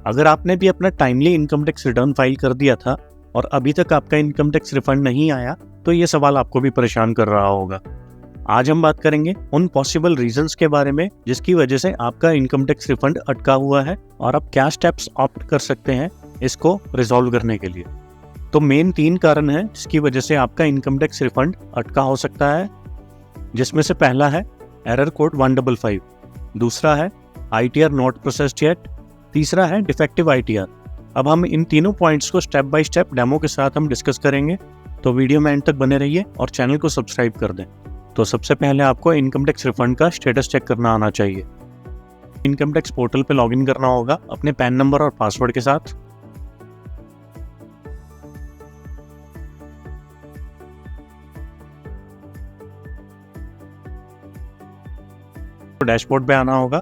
अगर आपने भी अपना timely income tax return file कर दिया था और अभी तक आपका इनकम टैक्स रिफंड नहीं आया तो ये सवाल आपको भी परेशान कर रहा होगा। आज हम बात करेंगे उन पॉसिबल रीजंस के बारे में जिसकी वजह से आपका इनकम टैक्स रिफंड अटका हुआ है और आप क्या स्टेप्स ऑप्ट कर सकते हैं इसको रिजॉल्व करने के लिए। तो मेन 3 कारण हैं जिसकी वजह से आपका इनकम टैक्स रिफंड अटका हो सकता है, जिसमें से पहला है एरर कोड 155, दूसरा है ITR नॉट प्रोसेस्ड येट, तीसरा है डिफेक्टिव ITR। अब हम इन तीनों पॉइंट्स को स्टेप बाय स्टेप डेमो के साथ हम डिस्कस करेंगे, तो वीडियो में एंड तक बने रहिए और चैनल को सब्सक्राइब कर दें। तो सबसे पहले आपको इनकम टैक्स रिफंड का स्टेटस चेक करना आना चाहिए। इनकम टैक्स पोर्टल पे लॉगिन करना होगा अपने पैन नंबर और पासवर्ड के साथ। डैशबोर्ड पे आना होगा,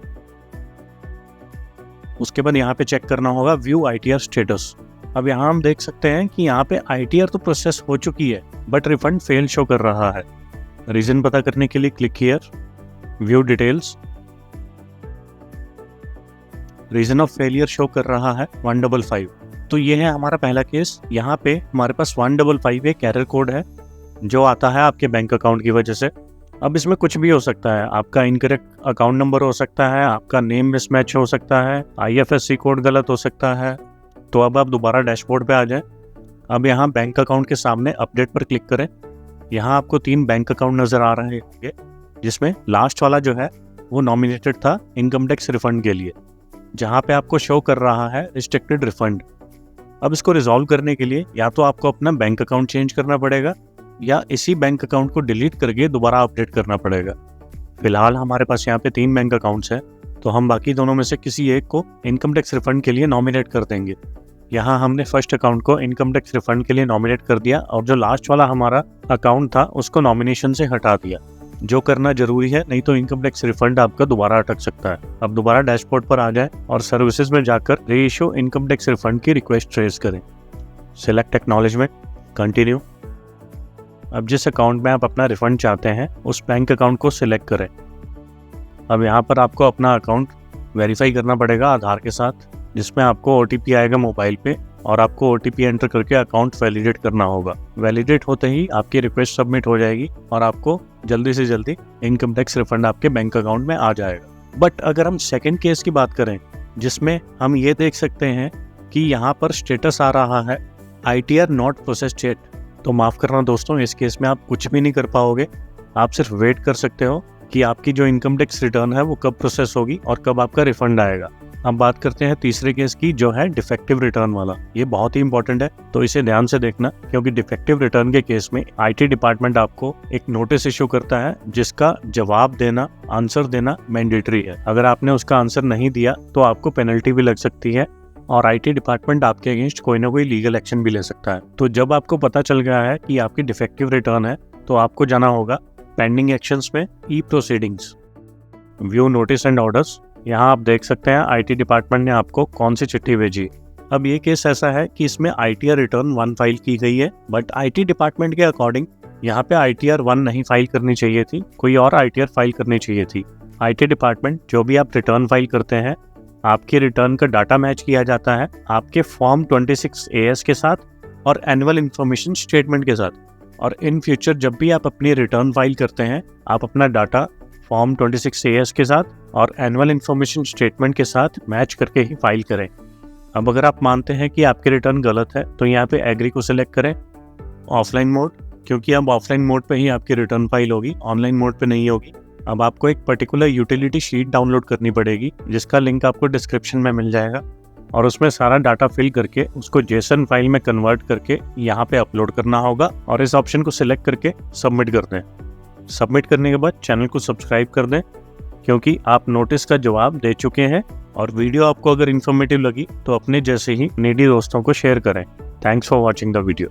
उसके बाद यहाँ पे चेक करना होगा व्यू ITR स्टेटस। अब यहाँ हम देख सकते हैं कि यहाँ पे ITR तो प्रोसेस हो चुकी है बट रिफंड फेल शो कर रहा है। रीजन पता करने के लिए click here, view details. Reason of failure show कर रहा है 155। तो ये है हमारा पहला केस। यहाँ पे हमारे पास 155 एक एरर कोड है जो आता है आपके बैंक अकाउंट की वजह से। अब इसमें कुछ भी हो सकता है, आपका इनकरेक्ट अकाउंट नंबर हो सकता है, आपका नेम मिसमैच हो सकता है, IFSC कोड गलत हो सकता है। तो अब आप दोबारा डैशबोर्ड पे आ जाएं। अब यहाँ बैंक अकाउंट के सामने अपडेट पर क्लिक करें। यहाँ आपको 3 बैंक अकाउंट नजर आ रहे होंगे जिसमें लास्ट वाला जो है वो नॉमिनेटेड था इनकम टैक्स रिफंड के लिए, जहाँ पे आपको शो कर रहा है रिस्ट्रिक्टेड रिफंड। अब इसको रिजॉल्व करने के लिए या तो आपको अपना बैंक अकाउंट चेंज करना पड़ेगा या इसी बैंक अकाउंट को डिलीट करके दोबारा अपडेट करना पड़ेगा। फिलहाल हमारे पास यहाँ पे 3 बैंक अकाउंट्स हैं, तो हम बाकी दोनों में से किसी एक को इनकम टैक्स रिफंड के लिए नॉमिनेट कर देंगे। यहाँ हमने फर्स्ट अकाउंट को इनकम टैक्स रिफंड के लिए नॉमिनेट कर दिया और जो लास्ट वाला हमारा अकाउंट था उसको नॉमिनेशन से हटा दिया, जो करना जरूरी है, नहीं तो इनकम टैक्स रिफंड आपका दोबारा अटक सकता है। अब दोबारा डैशबोर्ड पर आ जाए और सर्विसेज में जाकर रीइश्यू इनकम टैक्स रिफंड की रिक्वेस्ट रेज करें। Select acknowledgement, continue. अब जिस अकाउंट में आप अपना रिफंड चाहते हैं उस बैंक अकाउंट को सिलेक्ट करें। अब यहाँ पर आपको अपना अकाउंट वेरीफाई करना पड़ेगा आधार के साथ, जिसमें आपको OTP आएगा मोबाइल पे और आपको OTP एंटर करके अकाउंट वैलिडेट करना होगा। वैलिडेट होते ही आपकी रिक्वेस्ट सबमिट हो जाएगी और आपको जल्दी से जल्दी इनकम टैक्स रिफंड आपके बैंक अकाउंट में आ जाएगा। बट अगर हम सेकेंड केस की बात करें जिसमें हम ये देख सकते हैं कि यहाँ पर स्टेटस आ रहा है ITR नॉट प्रोसेस्ड येट, तो माफ़ करना दोस्तों, इस केस में आप कुछ भी नहीं कर पाओगे। आप सिर्फ वेट कर सकते हो कि आपकी जो इनकम टैक्स रिटर्न है वो कब प्रोसेस होगी और कब आपका रिफंड आएगा। अब बात करते हैं तीसरे केस की जो है डिफेक्टिव रिटर्न वाला। ये बहुत ही इंपॉर्टेंट है, तो इसे ध्यान से देखना, क्योंकि डिफेक्टिव रिटर्न के केस में IT डिपार्टमेंट आपको एक नोटिस इशू करता है जिसका जवाब देना, आंसर देना मैंडेटरी है। अगर आपने उसका आंसर नहीं दिया तो आपको पेनल्टी भी लग सकती है और IT डिपार्टमेंट आपके अगेंस्ट कोई ना कोई लीगल एक्शन भी ले सकता है। तो जब आपको पता चल गया है कि आपकी डिफेक्टिव रिटर्न है तो आपको जाना होगा पेंडिंग एक्शंस में, e proceedings, view notice and orders. यहाँ आप देख सकते हैं IT डिपार्टमेंट ने आपको कौन सी चिट्ठी भेजी। अब ये केस ऐसा है कि इसमें ITR रिटर्न 1 फाइल की गई है, बट IT डिपार्टमेंट के अकॉर्डिंग यहाँ पे ITR 1 नहीं फाइल करनी चाहिए थी, कोई और ITR फाइल करनी चाहिए थी। IT डिपार्टमेंट जो भी आप रिटर्न फाइल करते हैं, आपके रिटर्न का डाटा मैच किया जाता है आपके फॉर्म 26 AS के साथ और एनुअल इंफॉर्मेशन स्टेटमेंट के साथ। और इन फ्यूचर जब भी आप अपनी रिटर्न फाइल करते हैं, आप अपना डाटा फॉर्म 26 AS के साथ और एनुअल इंफॉर्मेशन स्टेटमेंट के साथ मैच करके ही फाइल करें। अब अगर आप मानते हैं कि आपकी रिटर्न गलत है तो यहाँ पे एग्री को सिलेक्ट करें, ऑफलाइन मोड, क्योंकि अब ऑफलाइन मोड पे ही आपकी रिटर्न फाइल होगी, ऑनलाइन मोड पे नहीं होगी। अब आपको एक पर्टिकुलर यूटिलिटी शीट डाउनलोड करनी पड़ेगी जिसका लिंक आपको डिस्क्रिप्शन में मिल जाएगा और उसमें सारा डाटा फिल करके उसको JSON फाइल में कन्वर्ट करके यहाँ पे अपलोड करना होगा और इस ऑप्शन को सिलेक्ट करके सबमिट कर दें। सबमिट करने के बाद चैनल को सब्सक्राइब कर दें, क्योंकि आप नोटिस का जवाब दे चुके हैं। और वीडियो आपको अगर इन्फॉर्मेटिव लगी तो अपने जैसे ही नीडी दोस्तों को शेयर करें। Thanks for watching the video.